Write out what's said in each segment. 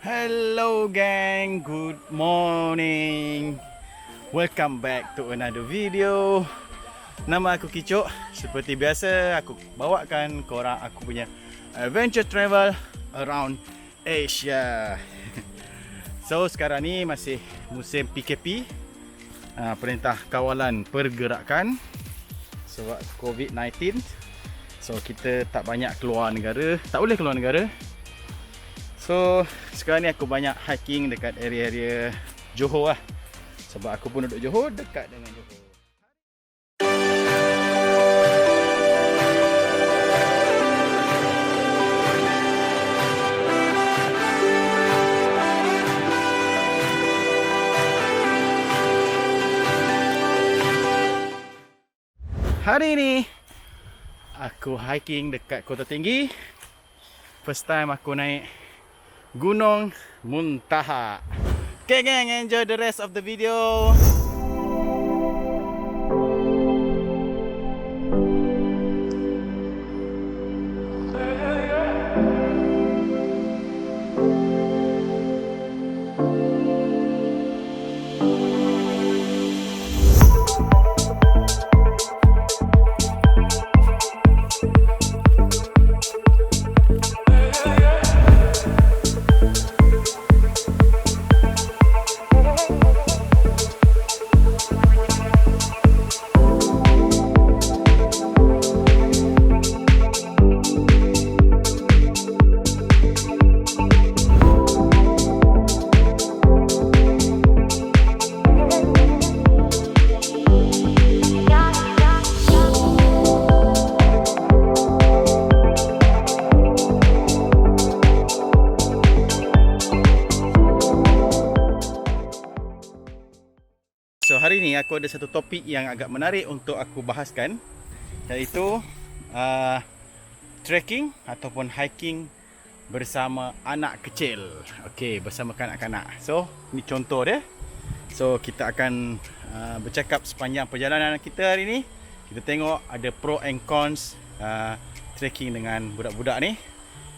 Hello gang, good morning. Welcome back to another video. Nama aku Kicok. Seperti biasa aku bawakan korang aku punya adventure travel around Asia. So sekarang ni masih musim PKP, Perintah Kawalan Pergerakan sebab COVID-19. So kita tak banyak keluar negara, tak boleh keluar negara. So sekarang ni aku banyak hiking dekat area-area Johor lah. Sebab aku pun duduk Johor, dekat dengan Johor. Hari ni aku hiking dekat Kota Tinggi. First time aku naik Gunung Muntaha. Okay gang, enjoy the rest of the video. So hari ni aku ada satu topik yang agak menarik untuk aku bahaskan, iaitu trekking ataupun hiking bersama anak kecil. Okey, bersama kanak-kanak. So ni contoh dia. So kita akan bercakap sepanjang perjalanan kita hari ni. Kita tengok ada pro and cons trekking dengan budak-budak ni,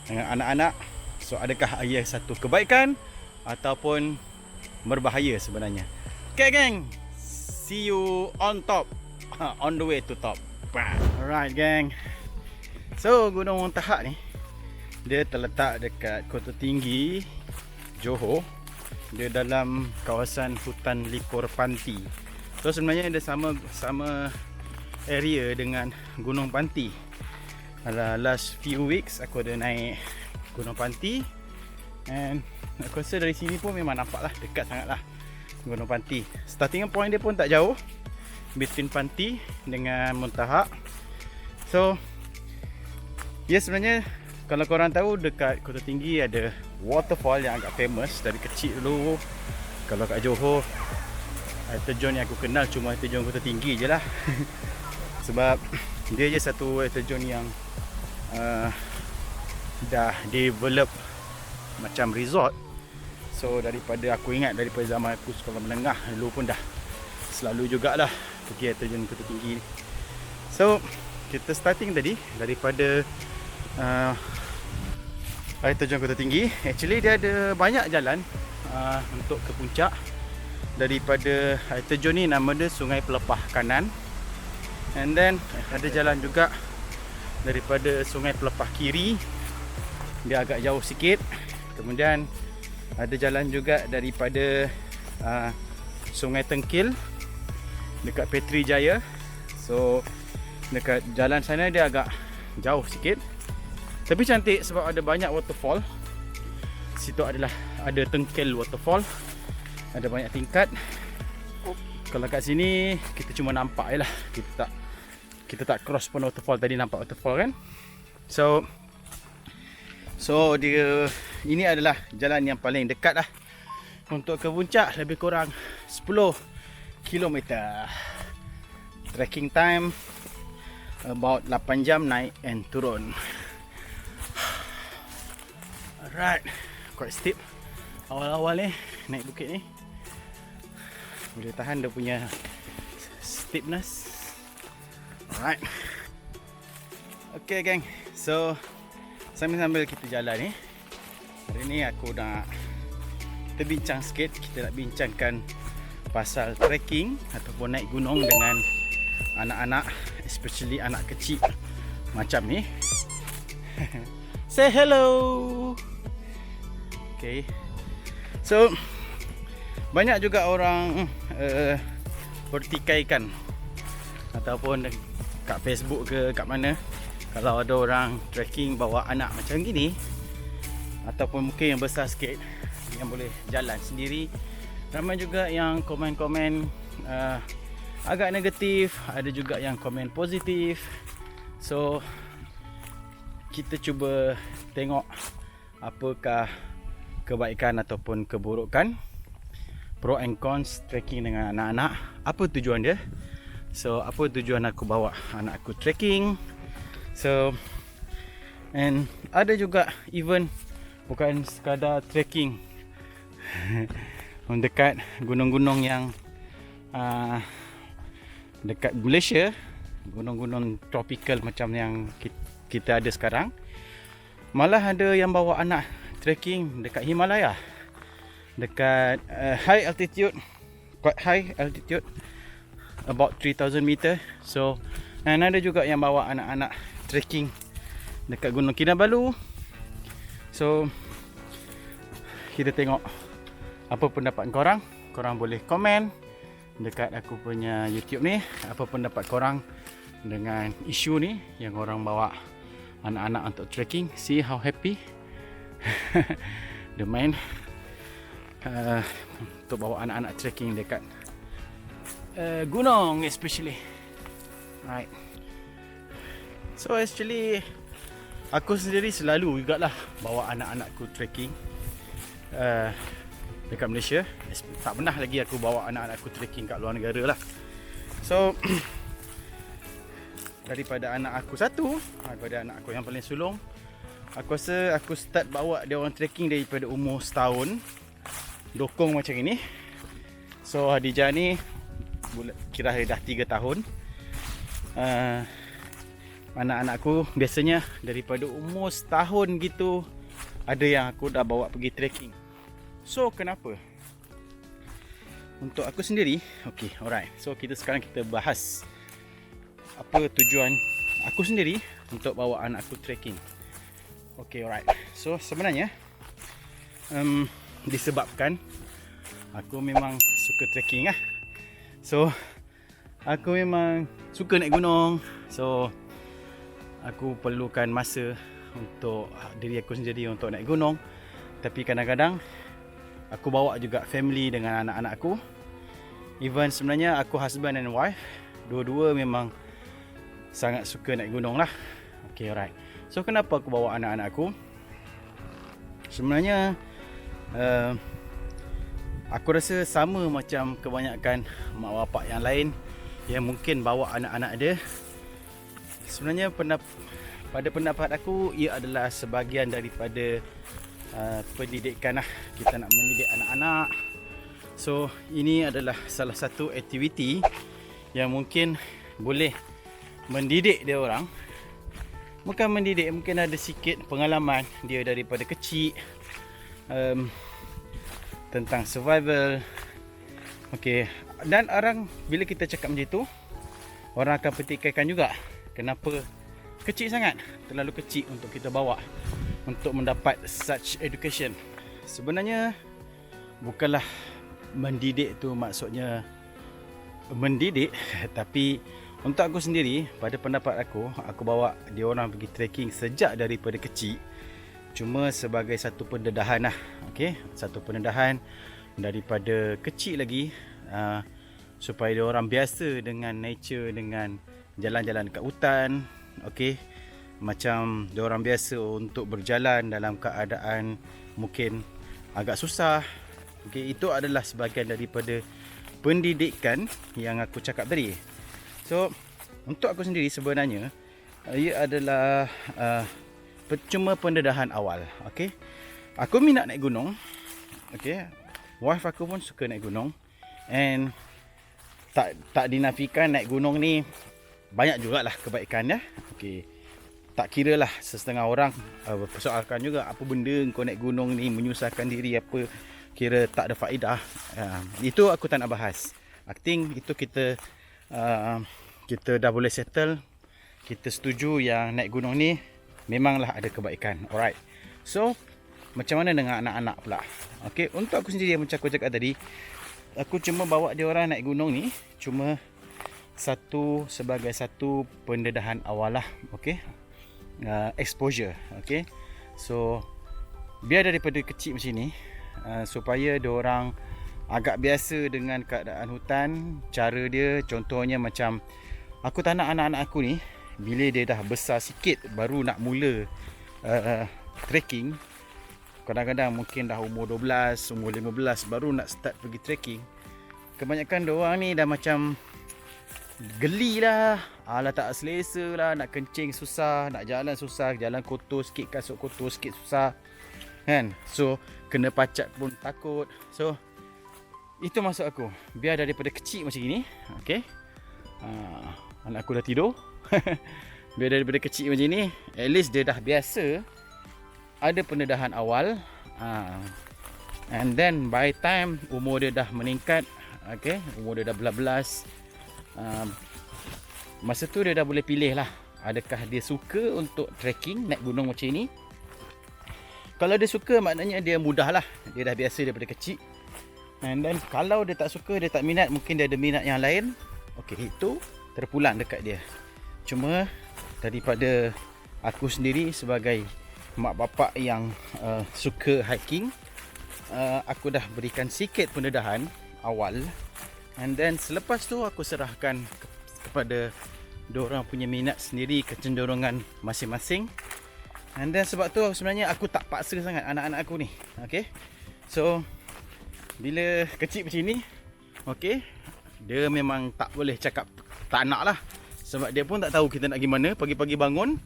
dengan anak-anak. So adakah ia satu kebaikan ataupun berbahaya sebenarnya. Okay gang, see you on top, on the way to top. Alright gang. So Gunung Muntaha ni, dia terletak dekat Kota Tinggi, Johor. Dia dalam kawasan hutan Lipur Panti. So sebenarnya dia sama area dengan Gunung Panti. Last few weeks aku ada naik Gunung Panti, and aku rasa dari sini pun memang nampak lah, dekat sangat lah Gunung Panti. Starting point dia pun tak jauh, between Panti dengan Muntaha. So sebenarnya kalau korang tahu, dekat Kota Tinggi ada waterfall yang agak famous dari kecil dulu. Kalau kat Johor, air terjun yang aku kenal cuma air terjun Kota Tinggi je lah. Sebab dia je satu air terjun yang dah develop macam resort. So daripada aku ingat, daripada zaman aku sekolah menengah dulu pun dah selalu jugalah pergi air terjun Kota Tinggi. So kita starting tadi daripada air terjun Kota Tinggi. Actually dia ada banyak jalan untuk ke puncak. Daripada air terjun ni, nama dia Sungai Pelepah Kanan. And then ada jalan juga daripada Sungai Pelepah Kiri, dia agak jauh sikit. Kemudian ada jalan juga daripada Sungai Tengkil dekat Petri Jaya. So dekat jalan sana dia agak jauh sikit, tapi cantik sebab ada banyak waterfall. Situ ada Tengkil Waterfall, ada banyak tingkat. Kalau kat sini kita cuma nampak je lah, kita tak cross pun waterfall. Tadi nampak waterfall kan. So dia, ini adalah jalan yang paling dekat lah untuk ke puncak, lebih kurang 10 km. Trekking time about 8 jam naik and turun. Alright, quite steep awal-awal ni naik bukit ni. Boleh tahan dia punya steepness. Alright. Okay geng, so sambil-sambil kita jalan ni, hari ni aku nak kita bincang sikit. Kita nak bincangkan pasal trekking ataupun naik gunung dengan anak-anak, especially anak kecil macam ni. Say hello. Okay. So banyak juga orang pertikaikan ataupun kat Facebook ke kat mana, kalau ada orang trekking bawa anak macam gini, ataupun mungkin yang besar sikit yang boleh jalan sendiri, ramai juga yang komen-komen agak negatif, ada juga yang komen positif. So kita cuba tengok apakah kebaikan ataupun keburukan, pro and cons trekking dengan anak-anak, apa tujuan dia. So apa tujuan aku bawa anak aku trekking. So and ada juga even bukan sekadar trekking mendekat gunung-gunung yang dekat Malaysia, gunung-gunung tropical macam yang kita ada sekarang. Malah ada yang bawa anak trekking dekat Himalaya, dekat high altitude, quite high altitude, about 3000 meter. So and ada juga yang bawa anak-anak trekking dekat Gunung Kinabalu. So kita tengok apa pendapat korang. Korang boleh komen dekat aku punya YouTube ni, apa pendapat korang dengan isu ni yang orang bawa anak-anak untuk trekking. See how happy the man untuk bawa anak-anak trekking dekat gunung especially. Right. So actually aku sendiri selalu jugalah bawa anak-anakku trekking dekat Malaysia. Tak pernah lagi aku bawa anak-anakku trekking kat luar negara lah. So daripada anak aku satu, daripada anak aku yang paling sulung, aku rasa aku start bawa dia orang trekking daripada umur setahun, dokong macam ini. So Hadijah ni kira dah 3 tahun. Anak-anakku biasanya daripada umur setahun gitu, ada yang aku dah bawa pergi trekking. So kenapa? Untuk aku sendiri, okay, alright. So sekarang kita bahas apa tujuan aku sendiri untuk bawa anak aku trekking. Okay, alright. So sebenarnya disebabkan aku memang suka trekking lah. So aku memang suka naik gunung. So aku perlukan masa untuk diri aku sendiri untuk naik gunung. Tapi kadang-kadang aku bawa juga family dengan anak-anak aku. Even sebenarnya aku husband and wife, dua-dua memang sangat suka naik gunung lah. Okay, alright. So kenapa aku bawa anak-anak aku? Sebenarnya aku rasa sama macam kebanyakan mak bapak yang lain yang mungkin bawa anak-anak dia. Sebenarnya pada pendapat aku, ia adalah sebahagian daripada pendidikan lah. Kita nak mendidik anak-anak. So ini adalah salah satu aktiviti yang mungkin boleh mendidik dia orang. Bukan mendidik, mungkin ada sikit pengalaman dia daripada kecil tentang survival. Okay. Dan orang, bila kita cakap macam tu, orang akan pertikaikan juga. Kenapa kecil sangat? Terlalu kecil untuk kita bawa untuk mendapat such education. Sebenarnya bukanlah mendidik tu maksudnya mendidik, tapi untuk aku sendiri, pada pendapat aku bawa dia orang pergi trekking sejak daripada kecil cuma sebagai satu pendedahan lah. Okay? Satu pendedahan daripada kecil lagi, supaya dia orang biasa dengan nature, dengan jalan-jalan kat hutan. Okay? Macam dia orang biasa untuk berjalan dalam keadaan mungkin agak susah. Okay? Itu adalah sebahagian daripada pendidikan yang aku cakap tadi. So untuk aku sendiri sebenarnya ia adalah cuma pendedahan awal. Okay? Aku minat naik gunung. Okay? Wife aku pun suka naik gunung. And tak dinafikan naik gunung ni banyak jugalah kebaikan ya. Okay. Tak kira lah setengah orang persoalkan juga apa benda kau naik gunung ni menyusahkan diri apa. kira tak ada faedah. Itu aku tak nak bahas. I think itu kita dah boleh settle. Kita setuju yang naik gunung ni memanglah ada kebaikan. Alright. So, macam mana dengan anak-anak pula? Okay, untuk aku sendiri yang macam aku cakap tadi, aku cuma bawa dia orang naik gunung ni cuma sebagai satu pendedahan awal lah. Okay, exposure. Okay, so biar daripada kecil macam ni, supaya dia orang agak biasa dengan keadaan hutan. Cara dia contohnya macam aku tak nak anak-anak aku ni bila dia dah besar sikit baru nak mula trekking. Kadang-kadang mungkin dah umur 12, umur 15 baru nak start pergi trekking. Kebanyakan diorang ni dah macam geli lah, alah tak selesa lah, nak kencing susah, nak jalan susah, jalan kotor sikit, kasut kotor sikit susah kan. So kena pacat pun takut. So itu maksud aku, biar daripada kecil macam ni, okay, anak aku dah tidur. Biar daripada kecil macam ni, at least dia dah biasa ada pendedahan awal. And then by time umur dia dah meningkat, okay, umur dia dah belas, masa tu dia dah boleh pilih lah, adakah dia suka untuk trekking, naik gunung macam ni. Kalau dia suka, maknanya dia mudah lah, dia dah biasa daripada kecil. And then kalau dia tak suka, dia tak minat, mungkin dia ada minat yang lain, okay, itu terpulang dekat dia. Cuma daripada aku sendiri sebagai mak bapak yang suka hiking, aku dah berikan sikit pendedahan awal. And then selepas tu aku serahkan kepada diorang punya minat sendiri, kecenderungan masing-masing. And then sebab tu sebenarnya aku tak paksa sangat anak-anak aku ni. Okay, so bila kecil macam ni, okay, dia memang tak boleh cakap tak nak lah. Sebab dia pun tak tahu kita nak pergi mana. Pagi-pagi bangun,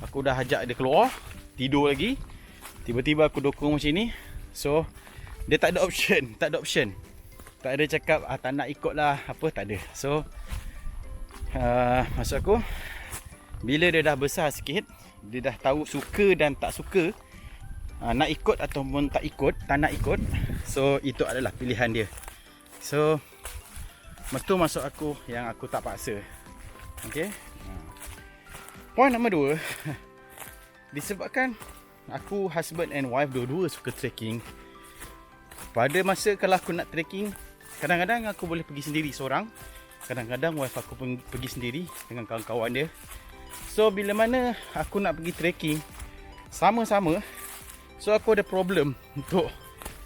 aku dah ajak dia keluar, tidur lagi. Tiba-tiba aku dokong macam ni. So dia tak ada option. Tak ada cakap tak nak ikut lah, apa, tak ada. So maksud aku, bila dia dah besar sikit, dia dah tahu suka dan tak suka, nak ikut ataupun tak nak ikut. So itu adalah pilihan dia. So itu maksud aku yang aku tak paksa. Okay, point nombor 2, disebabkan aku husband and wife dua-dua suka trekking. Pada masa kalau aku nak trekking, kadang-kadang aku boleh pergi sendiri seorang, kadang-kadang wife aku pun pergi sendiri dengan kawan-kawan dia. So bila mana aku nak pergi trekking sama-sama, so aku ada problem untuk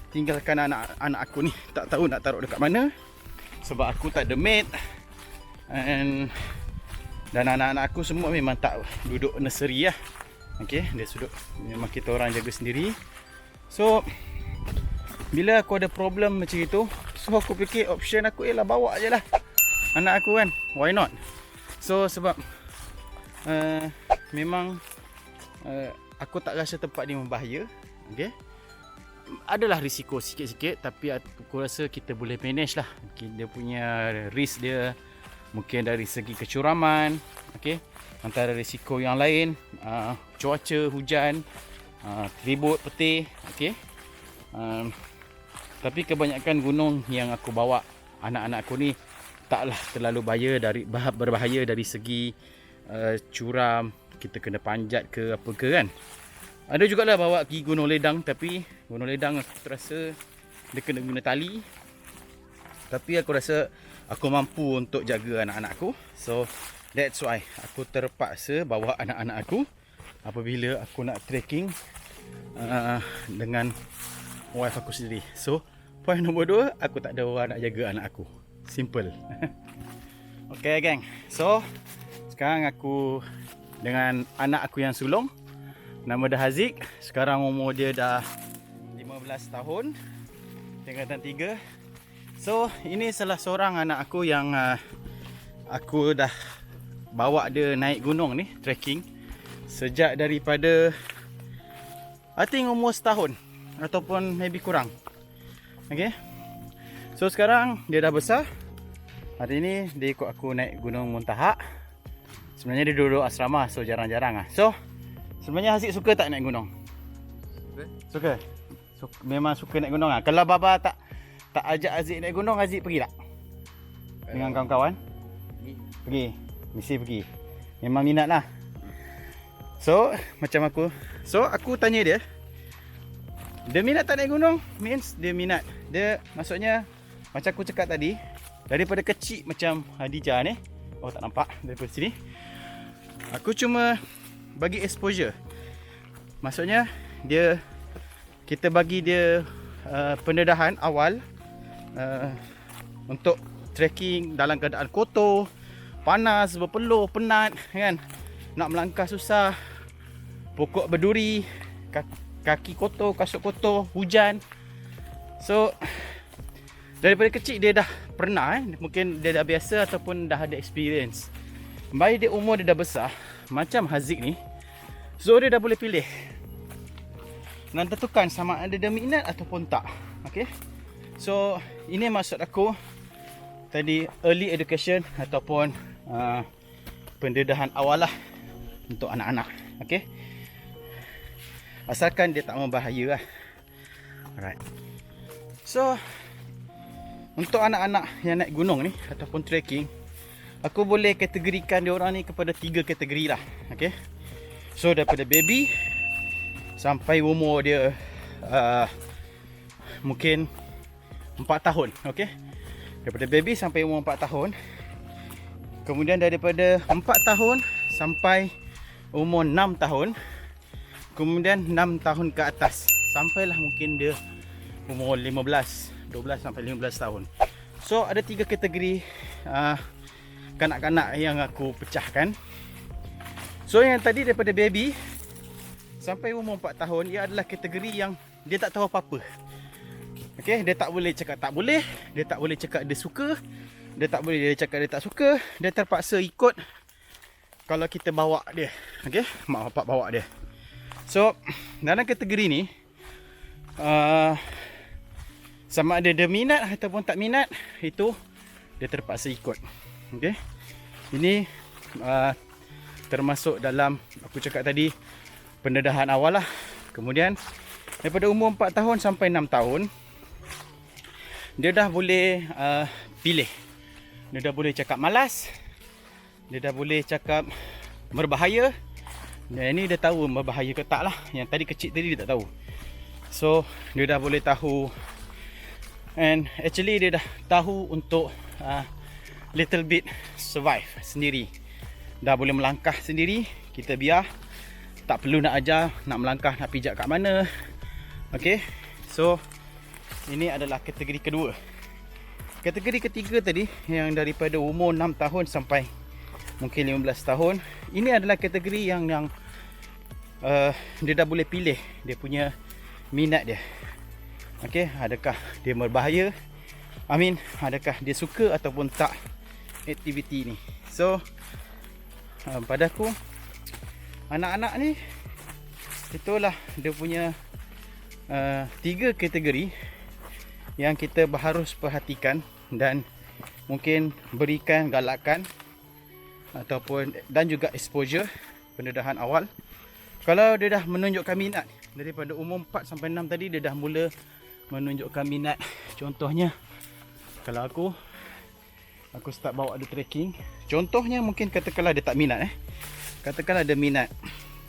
tinggalkan anak-anak aku ni, tak tahu nak taruh dekat mana. Sebab aku tak ada mate, dan anak-anak aku semua memang tak duduk nursery lah. Okay, dia duduk, memang kita orang jaga sendiri. So bila aku ada problem macam itu, so aku fikir option aku ialah bawa je lah anak aku kan, why not. So sebab memang aku tak rasa tempat ni membahaya. Okay, adalah risiko sikit-sikit, tapi aku rasa kita boleh manage lah. Okay, dia punya risk dia mungkin dari segi kecuraman, okay, antara risiko yang lain, cuaca, hujan, ribut, petih, okay. Tapi kebanyakan gunung yang aku bawa anak-anak aku ni taklah terlalu berbahaya dari segi curam, kita kena panjat ke apa ke kan. Ada jugalah bawa pergi Gunung Ledang, tapi Gunung Ledang aku terasa dia kena guna tali. Tapi aku rasa aku mampu untuk jaga anak-anak aku. So that's why aku terpaksa bawa anak-anak aku apabila aku nak trekking dengan wife aku sendiri. So point nombor 2, aku tak ada orang nak jaga anak aku. Simple. Okay geng, so sekarang aku dengan anak aku yang sulung, nama dia Haziq. Sekarang umur dia dah 15 tahun, tingkatan 3. So ini salah seorang anak aku yang aku dah bawa dia naik gunung ni, trekking, sejak daripada I think umur setahun ataupun maybe kurang. Okay, so sekarang dia dah besar. Hari ni dia ikut aku naik Gunung Muntahak. Sebenarnya dia duduk asrama, so jarang-jarang lah. So sebenarnya Haziq suka tak naik gunung? Suka. So, memang suka naik gunung lah. Kalau Baba tak ajak Aziz naik gunung, Aziz pergi tak? Dengan kawan-kawan? Pergi. Mesti pergi. Memang minat lah. So, macam aku. So, aku tanya dia. Dia minat tak naik gunung? Means dia minat. Dia maksudnya, macam aku cakap tadi, daripada kecil macam Hadijah ni. Oh, tak nampak daripada sini. Aku cuma bagi exposure. Maksudnya, kita bagi dia pendedahan awal untuk trekking dalam keadaan kotor, panas, berpeluh, penat kan. Nak melangkah susah, pokok berduri, kaki kotor, kasut kotor, hujan. So daripada kecil dia dah pernah mungkin dia dah biasa ataupun dah ada experience. Baik dia umur dia dah besar macam Haziq ni. So dia dah boleh pilih dan tentukan sama ada dia minat ataupun tak. Okay. So ini maksud aku tadi, early education ataupun pendedahan awal lah untuk anak-anak. Okay. Asalkan dia tak membahaya lah. Alright. So untuk anak-anak yang naik gunung ni ataupun trekking, aku boleh kategorikan dia orang ni kepada 3 kategori lah. Okay. So daripada baby sampai umur dia mungkin 4 tahun. Okay. Daripada baby sampai umur 4 tahun. Kemudian daripada 4 tahun sampai umur 6 tahun. Kemudian 6 tahun ke atas, sampailah mungkin dia umur 12 sampai 15 tahun. So ada 3 kategori kanak-kanak yang aku pecahkan. So yang tadi daripada baby sampai umur 4 tahun, ia adalah kategori yang dia tak tahu apa-apa. Okay, dia tak boleh cakap tak boleh, dia tak boleh cakap dia suka, dia tak boleh dia cakap dia tak suka, dia terpaksa ikut kalau kita bawa dia. Okay, mak bapak bawa dia. So dalam kategori ni sama ada dia minat ataupun tak minat, itu dia terpaksa ikut. Okay, ini termasuk dalam aku cakap tadi pendedahan awal lah. Kemudian daripada umur 4 tahun sampai 6 tahun, dia dah boleh pilih. Dia dah boleh cakap malas, dia dah boleh cakap berbahaya. Dan ini dia tahu berbahaya ke tak lah. Yang tadi kecil tadi dia tak tahu. So dia dah boleh tahu. And actually dia dah tahu untuk little bit survive sendiri. Dah boleh melangkah sendiri. Kita biar, tak perlu nak ajar nak melangkah, nak pijak kat mana. Okay. So ini adalah kategori kedua. Kategori ketiga tadi, yang daripada umur 6 tahun sampai mungkin 15 tahun, ini adalah kategori yang dia dah boleh pilih dia punya minat dia. Okay, adakah dia berbahaya, adakah dia suka ataupun tak aktiviti ni. So pada aku, anak-anak ni, itulah dia punya 3 kategori yang kita harus perhatikan dan mungkin berikan galakan ataupun dan juga exposure, pendedahan awal. Kalau dia dah menunjukkan minat daripada umur 4 sampai 6 tadi, dia dah mula menunjukkan minat. Contohnya kalau aku start bawa dia trekking, contohnya mungkin katakanlah dia tak minat katakanlah dia minat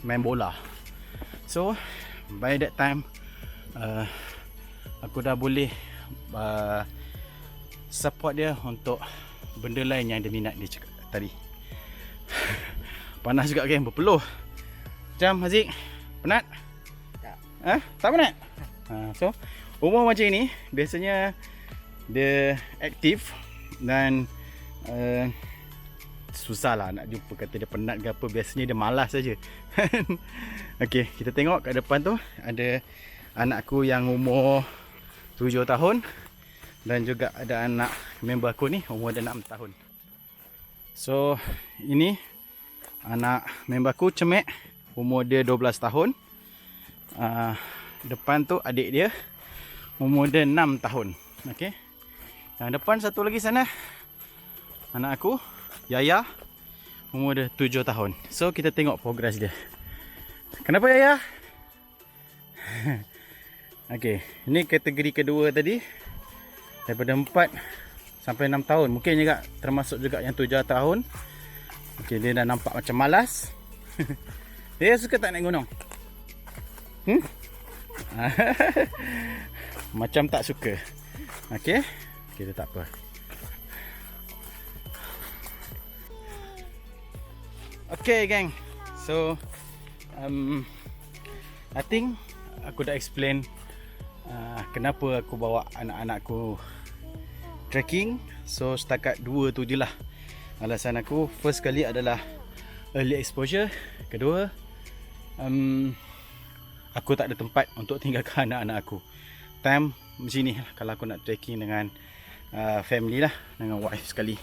main bola. So by that time aku dah boleh support dia untuk benda lain yang dia minat dia cakap tadi. Panas juga kan, berpeluh. Macam Haziq, penat? Tak. Tak penat? So umur macam ini biasanya dia aktif dan susah lah nak jumpa kata dia penat ke apa. Biasanya dia malas saja. Okay, kita tengok kat depan tu ada anakku yang umur 7 tahun dan juga ada anak member aku ni umur dia 6 tahun. So ini anak member aku Cemek, umur dia 12 tahun. Depan tu adik dia umur dia 6 tahun. Okay. Yang depan satu lagi sana anak aku Yaya, umur dia 7 tahun. So kita tengok progress dia. Kenapa Yaya? Okey, ini kategori kedua tadi. Daripada 4 sampai 6 tahun. Mungkin juga termasuk juga yang 7 tahun. Okey, dia dah nampak macam malas. Dia suka tak naik gunung? Macam tak suka. Okey. Okey, dia tak apa. Okey, gang. So, I think aku dah explain kenapa aku bawa anak-anakku trekking. So setakat 2 tu je lah alasan aku. First kali adalah early exposure. Kedua, aku tak ada tempat untuk tinggalkan anak-anak aku. Time macam ni lah kalau aku nak trekking dengan family lah, dengan wife sekali.